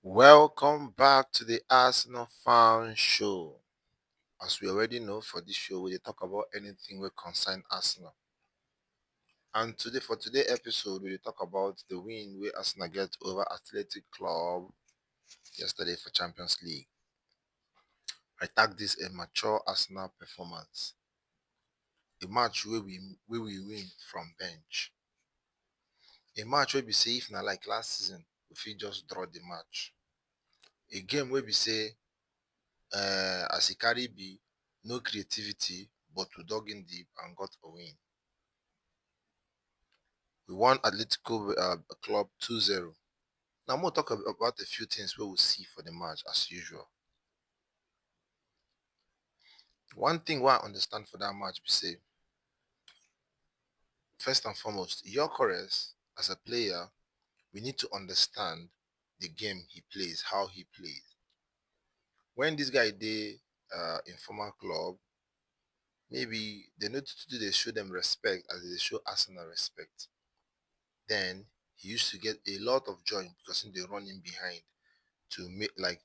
Welcome back to the Arsenal Fan Show. As we already know, for this show, we dey talk about anything we concern Arsenal. And today, for today's episode, we dey talk about the win where Arsenal get over Athletic Club yesterday for Champions League. I tag this a mature Arsenal performance, a match where we win from bench, a match where we say if na like last season, we fit just draw the match, a game where we say as e carry be, no creativity, but we dug in deep and got a win. We won Atletico Club 2-0. Now, I'm going to talk about a few things we will see for the match as usual. One thing what I understand for that match, we say, first and foremost, Gyökeres, as a player, we need to understand the game he plays, how he plays. When this guy did in former club, maybe they need to do they show them respect as they show Arsenal respect. Then he used to get a lot of joy because in the running behind to make like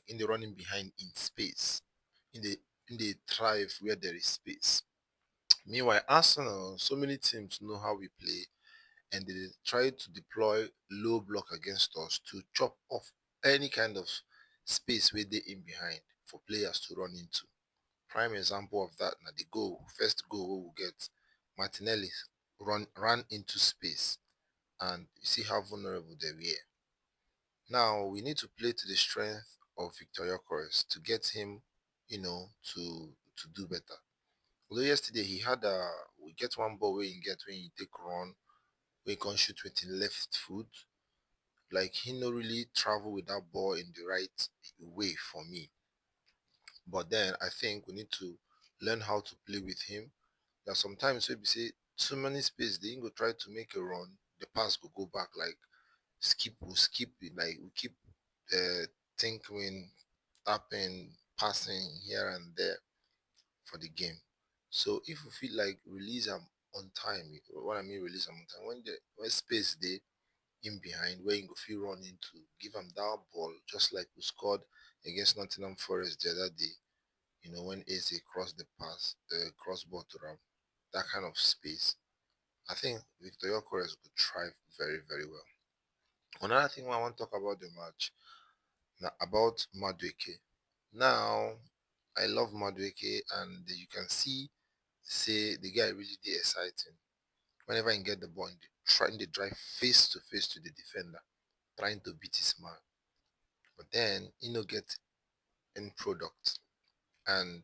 in the running behind in space, in the thrive where there is space. Meanwhile, Arsenal, so many teams know how we play, and they try to deploy low block against us to chop off any kind of space where they in behind for players to run into. Prime example of that now the first goal we will get Martinelli ran into space, and you see how vulnerable they were. Now we need to play to the strength of Victor Gyökeres to get him, to do better. Although yesterday he had we get one ball where he get when he take run, where he can shoot with his left foot. Like he no really travel with that ball in the right way for me. But then I think we need to learn how to play with him. There are sometimes where we say too many space, they ain't go try to make a run, the pass will go back like skip it, like we keep uh thinking, tapping, passing here and there for the game. So if we feel like release them on time, what I mean release them on time, when space they in behind where you go feel run into, give them that ball just like we scored against Nottingham Forest the other day. When Eze crossed the cross ball to Ram, that kind of space. I think Victor Gyökeres could thrive very, very well. Another thing I want to talk about the match, now about Madueke. Now, I love Madueke, and you can say the guy really did exciting. Whenever he get the ball, trying to drive face to face to the defender, trying to beat his man. But then he no get end product, and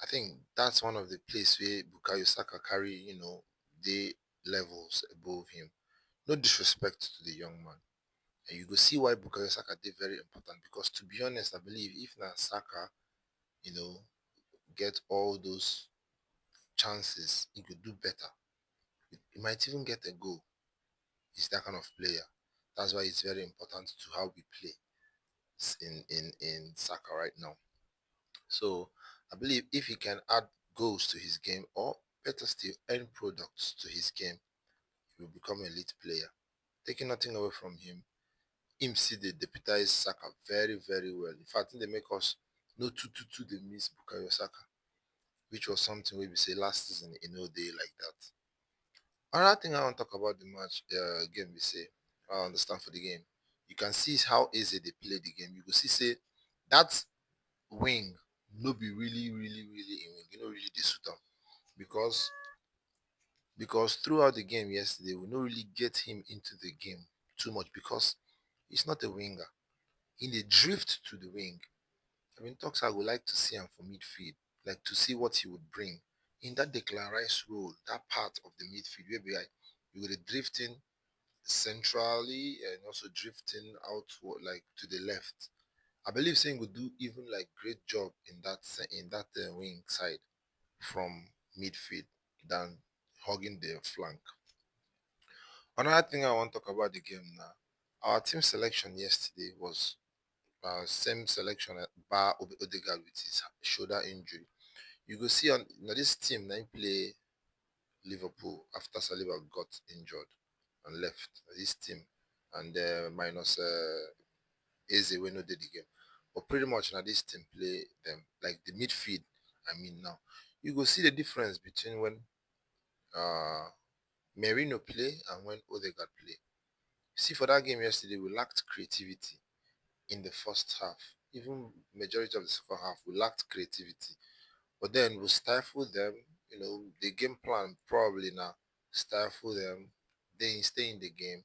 I think that's one of the place where Bukayo Saka carry, the levels above him. No disrespect to the young man. And you go see why Bukayo Saka did very important because to be honest, I believe if na Saka, you know, get all those chances, he could do better. He might even get a goal. He's that kind of player. That's why it's very important to how we play in Saka right now. So I believe if he can add goals to his game or better still end products to his game, he will become an elite player. Taking nothing away from him see they deputize Saka very, very well. In fact, I think they make us no two they miss Bukayo Saka, which was something we say last season in no day like that. Another thing I want to talk about the match game we say, I understand for the game. You can see how easy they play the game. You can see say that wing no be really, really, really in wing. Really the suit am because throughout the game yesterday we not really get him into the game too much because he's not a winger. In the drift to the wing, I mean, talks I would like to see him for midfield, like to see what he would bring in that declarized role, that part of the midfield where we are, you were drifting centrally and also drifting outward, like to the left. I believe saying would do even like great job in that wing side from midfield than hugging the flank. Another thing I want to talk about the game now. Our team selection yesterday was same selection at Bar Odegaard with his shoulder injury. You go see on this team now play Liverpool after Saliba got injured and left. This team and minus Eze when no did the game. But pretty much now this team play them like the midfield. I mean now you go see the difference between when uh Merino play and when Odegaard play. See for that game yesterday we lacked creativity in the first half. Even majority of the second half we lacked creativity. But then we stifle them, the game plan probably now stifle them, they stay in the game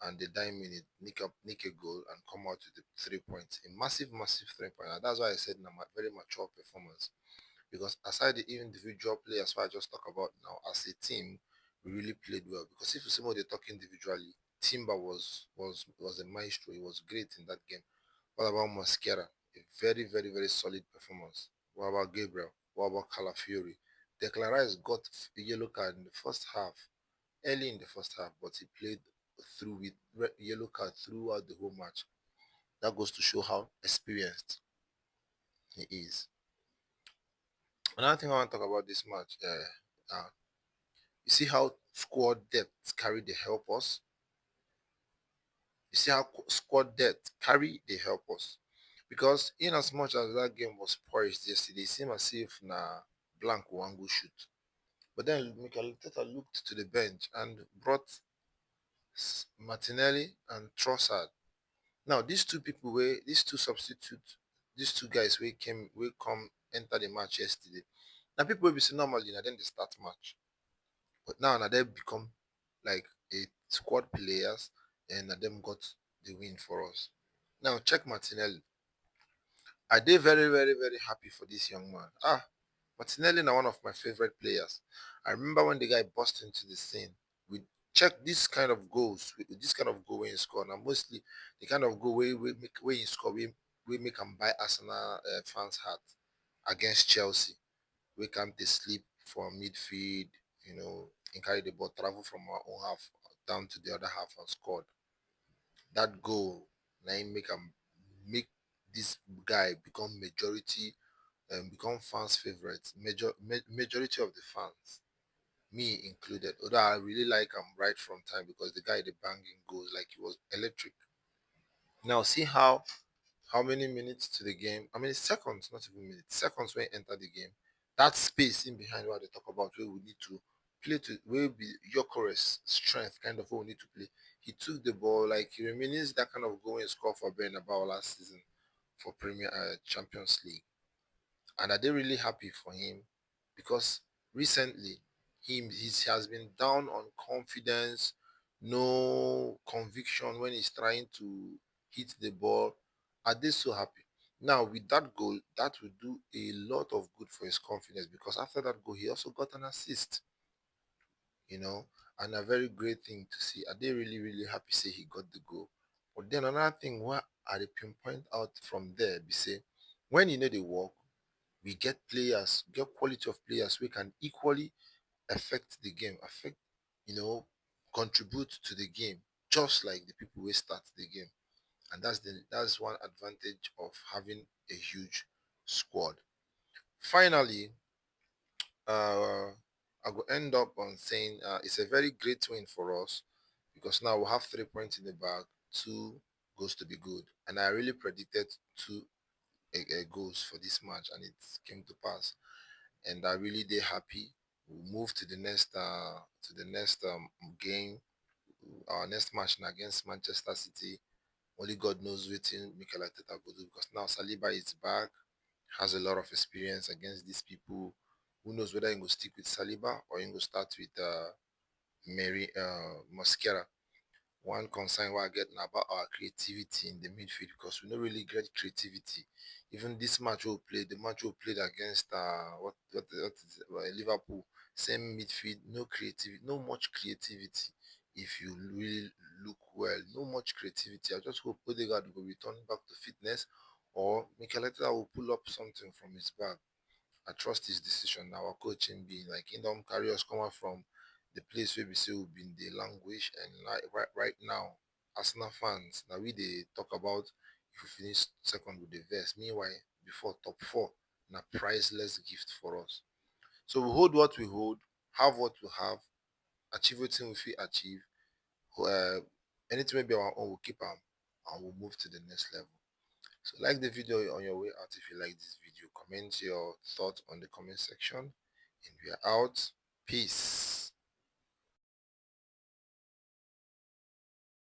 and the 9 minute nick a goal and come out with the 3 points. A massive, massive 3 point. And that's why I said now very mature performance. Because aside the individual players what I just talk about now, as a team, we really played well. Because if you see what they talk individually, Timber was a maestro. He was great in that game. What about Mascara? A very, very, very solid performance. What about Gabriel? What about Calafiori? Declan Rice got a yellow card in the first half, early in the first half, but he played through with yellow card throughout the whole match. That goes to show how experienced he is. Another thing I want to talk about this match, you see how squad depth carry the help us. You see how squad depth carry the help us. Because in as much as that game was poised yesterday, it seemed as if na blank Wangu shoot. But then Mikel Arteta looked to the bench and brought Martinelli and Trossard. Now these two substitutes, these two guys we come enter the match yesterday. Now people will be saying normally now then they start match. But now they become like a squad players and them got the win for us. Now check Martinelli. I did very, very, very happy for this young man. Martinelli now one of my favorite players. I remember when the guy burst into the scene. We check this kind of goals, this kind of goal when he score. Now mostly the kind of goal where we make where he score, we make him buy Arsenal fans' heart against Chelsea. We come to sleep for midfield, and carry the ball, travel from our own half down to the other half and scored. That goal, now he make this guy become majority and become fans' favorites. Majority of the fans, me included. Although I really like him right from time because the guy the banging goes like he was electric. Now see how many minutes to the game? I mean seconds, not even minutes. Seconds when he enter the game. That space in behind what they talk about where we need to play to where be Yokeres strength kind of what we need to play. He took the ball like he remains that kind of goal and score for Bernabeu last season for Premier Champions League. And are they really happy for him? Because recently he has been down on confidence, no conviction when he's trying to hit the ball. Are they so happy? Now with that goal, that will do a lot of good for his confidence because after that goal, he also got an assist, you know, and a very great thing to see. Are they really, really happy say he got the goal? But then another thing what I dey pinpoint out from there be say when you know the work, we get players, get quality of players we can equally affect the game, you know, contribute to the game, just like the people who start the game. And that's one advantage of having a huge squad. Finally, I will end up on saying it's a very great win for us because now we have 3 points in the bag, two goes to be good. And I really predicted two goals for this match and it came to pass. And I really did happy. We move to the next game, our next match now against Manchester City. Only God knows waiting Mikel Arteta will do because now Saliba is back, has a lot of experience against these people. Who knows whether he will stick with Saliba or he will start with Mary Mosquera. One concern we are getting about our creativity in the midfield because we don't really get creativity. Even this match we played, the match we played against what is it, Liverpool, same midfield, no creativity, no much creativity. If you really look well, no much creativity. I just hope Odegaard will return back to fitness, or Mikel Arteta will pull up something from his bag. I trust his decision. Our coaching being like he don't carry us coming from the place where we say we've been the language and like right now, Arsenal fans now we they talk about if we finish second with the vest. Meanwhile, before top four, na priceless gift for us. So we hold what we hold, have what we have, achieve what we feel achieve. Anything will be our own, we'll keep them and we'll move to the next level. So like the video on your way out. If you like this video, comment your thoughts on the comment section, and we are out. Peace.